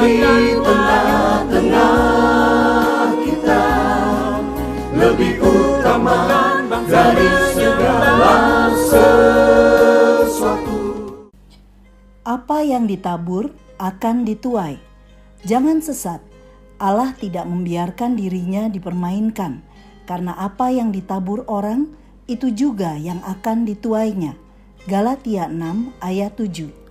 di tengah-tengah kita, lebih utama dari segala sesuatu. Apa yang ditabur akan dituai. Jangan sesat. Allah tidak membiarkan dirinya dipermainkan, karena apa yang ditabur orang, itu juga yang akan dituainya. Galatia 6 ayat 7.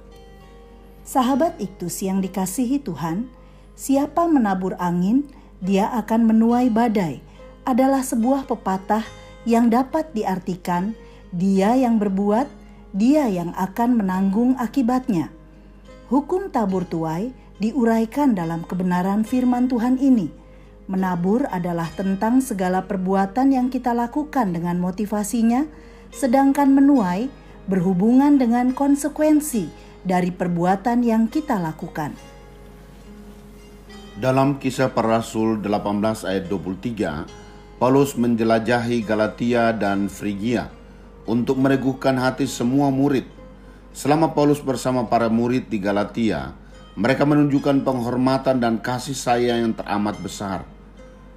Sahabat Iktus yang dikasihi Tuhan, siapa menabur angin, dia akan menuai badai, adalah sebuah pepatah yang dapat diartikan, dia yang berbuat, dia yang akan menanggung akibatnya. Hukum tabur tuai diuraikan dalam kebenaran firman Tuhan ini. Menabur adalah tentang segala perbuatan yang kita lakukan dengan motivasinya, sedangkan menuai berhubungan dengan konsekuensi dari perbuatan yang kita lakukan. Dalam Kisah Para Rasul 18 ayat 23, Paulus menjelajahi Galatia dan Frigia untuk meneguhkan hati semua murid. Selama Paulus bersama para murid di Galatia, mereka menunjukkan penghormatan dan kasih sayang yang teramat besar.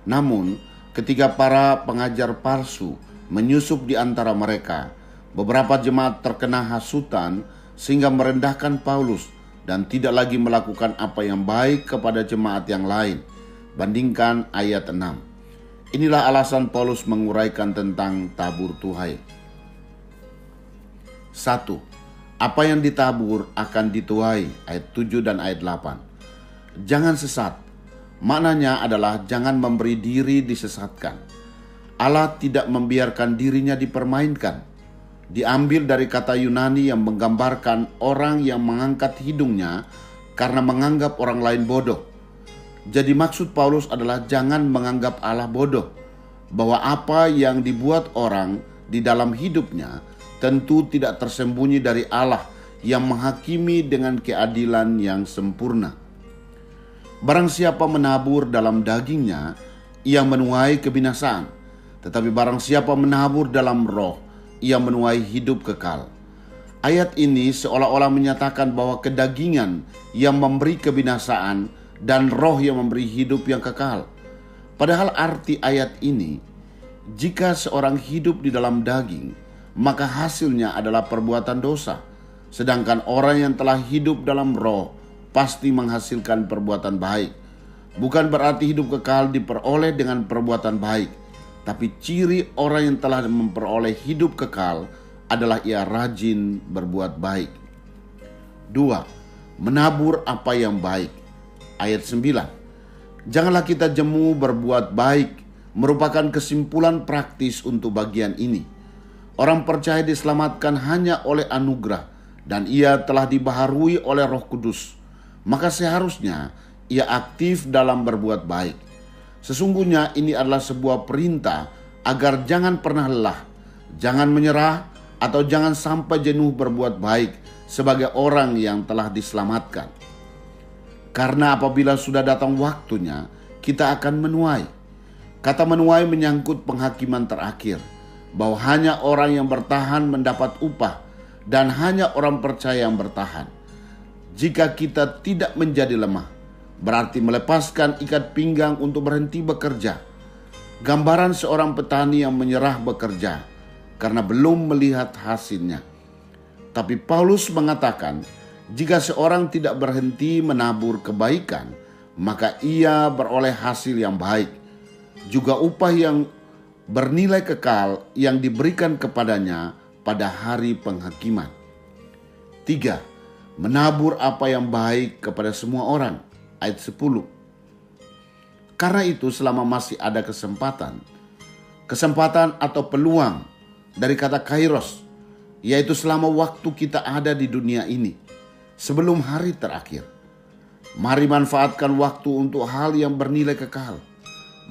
Namun, ketika para pengajar palsu menyusup di antara mereka, beberapa jemaat terkena hasutan sehingga merendahkan Paulus dan tidak lagi melakukan apa yang baik kepada jemaat yang lain. Bandingkan ayat 6. Inilah alasan Paulus menguraikan tentang tabur tuai. 1. Apa yang ditabur akan dituai, ayat 7 dan ayat 8. Jangan sesat. Maknanya adalah jangan memberi diri disesatkan. Allah tidak membiarkan dirinya dipermainkan. Diambil dari kata Yunani yang menggambarkan orang yang mengangkat hidungnya karena menganggap orang lain bodoh. Jadi maksud Paulus adalah jangan menganggap Allah bodoh, bahwa apa yang dibuat orang di dalam hidupnya tentu tidak tersembunyi dari Allah yang menghakimi dengan keadilan yang sempurna. Barang siapa menabur dalam dagingnya, ia menuai kebinasaan. Tetapi barang siapa menabur dalam roh, ia menuai hidup kekal. Ayat ini seolah-olah menyatakan bahwa kedagingan yang memberi kebinasaan dan roh yang memberi hidup yang kekal. Padahal arti ayat ini, jika seorang hidup di dalam daging, maka hasilnya adalah perbuatan dosa. Sedangkan orang yang telah hidup dalam roh pasti menghasilkan perbuatan baik. Bukan berarti hidup kekal diperoleh dengan perbuatan baik, tapi ciri orang yang telah memperoleh hidup kekal adalah ia rajin berbuat baik. 2. Menabur apa yang baik. Ayat 9. Janganlah kita jemu berbuat baik, merupakan kesimpulan praktis untuk bagian ini. Orang percaya diselamatkan hanya oleh anugerah dan ia telah dibaharui oleh Roh Kudus. Maka seharusnya ia aktif dalam berbuat baik. Sesungguhnya ini adalah sebuah perintah agar jangan pernah lelah, jangan menyerah, atau jangan sampai jenuh berbuat baik sebagai orang yang telah diselamatkan. Karena apabila sudah datang waktunya, kita akan menuai. Kata menuai menyangkut penghakiman terakhir, bahwa hanya orang yang bertahan mendapat upah, dan hanya orang percaya yang bertahan. Jika kita tidak menjadi lemah, berarti melepaskan ikat pinggang untuk berhenti bekerja. Gambaran seorang petani yang menyerah bekerja karena belum melihat hasilnya. Tapi Paulus mengatakan, jika seorang tidak berhenti menabur kebaikan, maka ia beroleh hasil yang baik, juga upah yang bernilai kekal yang diberikan kepadanya pada hari penghakiman. 3. Menabur apa yang baik kepada semua orang. Ayat 10. Karena itu selama masih ada kesempatan atau peluang dari kata kairos, yaitu selama waktu kita ada di dunia ini, sebelum hari terakhir, mari manfaatkan waktu untuk hal yang bernilai kekal.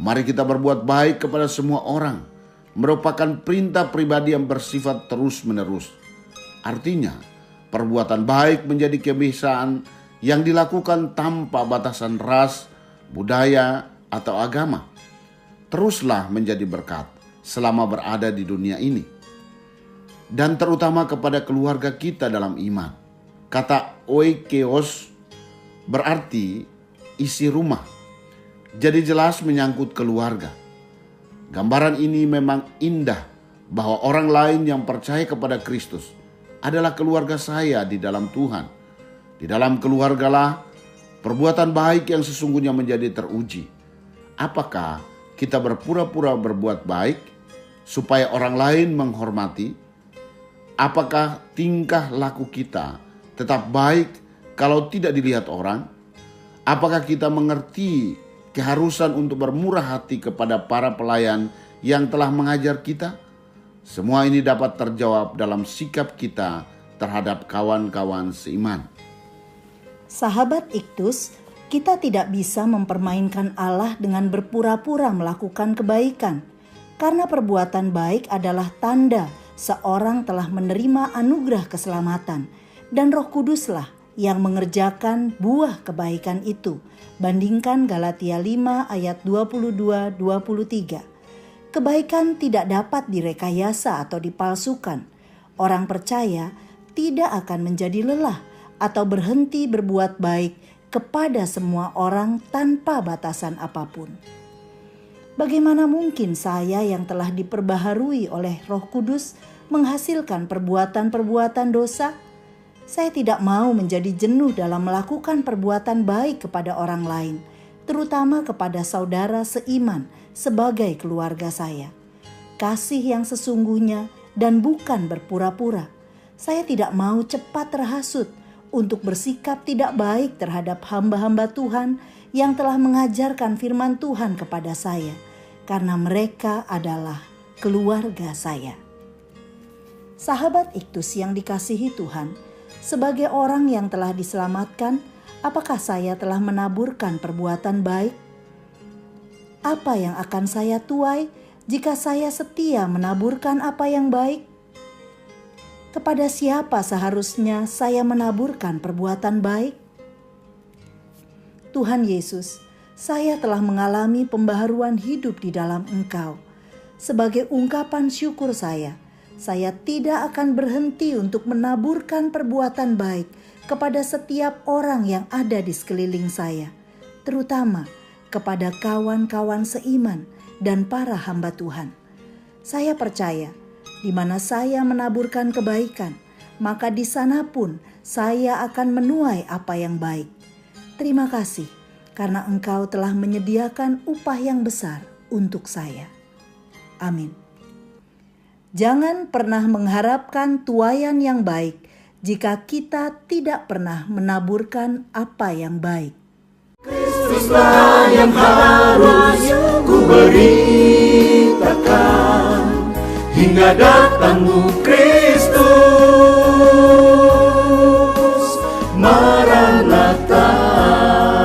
Mari kita berbuat baik kepada semua orang, merupakan perintah pribadi yang bersifat terus-menerus. Artinya, perbuatan baik menjadi kebiasaan yang dilakukan tanpa batasan ras, budaya, atau agama. Teruslah menjadi berkat selama berada di dunia ini. Dan terutama kepada keluarga kita dalam iman. Kata oikeos berarti isi rumah. Jadi jelas menyangkut keluarga. Gambaran ini memang indah bahwa orang lain yang percaya kepada Kristus adalah keluarga saya di dalam Tuhan. Di dalam keluargalah perbuatan baik yang sesungguhnya menjadi teruji. Apakah kita berpura-pura berbuat baik supaya orang lain menghormati? Apakah tingkah laku kita tetap baik kalau tidak dilihat orang? Apakah kita mengerti keharusan untuk bermurah hati kepada para pelayan yang telah mengajar kita? Semua ini dapat terjawab dalam sikap kita terhadap kawan-kawan seiman. Sahabat Iktus, kita tidak bisa mempermainkan Allah dengan berpura-pura melakukan kebaikan, karena perbuatan baik adalah tanda seorang telah menerima anugerah keselamatan, dan Roh Kuduslah yang mengerjakan buah kebaikan itu. Bandingkan Galatia 5 ayat 22-23. Kebaikan tidak dapat direkayasa atau dipalsukan. Orang percaya tidak akan menjadi lelah atau berhenti berbuat baik kepada semua orang tanpa batasan apapun. Bagaimana mungkin saya yang telah diperbaharui oleh Roh Kudus menghasilkan perbuatan-perbuatan dosa? Saya tidak mau menjadi jenuh dalam melakukan perbuatan baik kepada orang lain, terutama kepada saudara seiman sebagai keluarga saya. Kasih yang sesungguhnya dan bukan berpura-pura. Saya tidak mau cepat terhasut untuk bersikap tidak baik terhadap hamba-hamba Tuhan yang telah mengajarkan firman Tuhan kepada saya, karena mereka adalah keluarga saya. Sahabat Iktus yang dikasihi Tuhan, sebagai orang yang telah diselamatkan, apakah saya telah menaburkan perbuatan baik? Apa yang akan saya tuai jika saya setia menaburkan apa yang baik? Kepada siapa seharusnya saya menaburkan perbuatan baik? Tuhan Yesus, saya telah mengalami pembaharuan hidup di dalam Engkau. Sebagai ungkapan syukur saya tidak akan berhenti untuk menaburkan perbuatan baik kepada setiap orang yang ada di sekeliling saya, terutama kepada kawan-kawan seiman dan para hamba Tuhan. Saya percaya, di mana saya menaburkan kebaikan, maka di sana pun saya akan menuai apa yang baik. Terima kasih, karena Engkau telah menyediakan upah yang besar untuk saya. Amin. Jangan pernah mengharapkan tuaian yang baik jika kita tidak pernah menaburkan apa yang baik. Kristuslah yang harus ku beritakan hingga datangmu Kristus.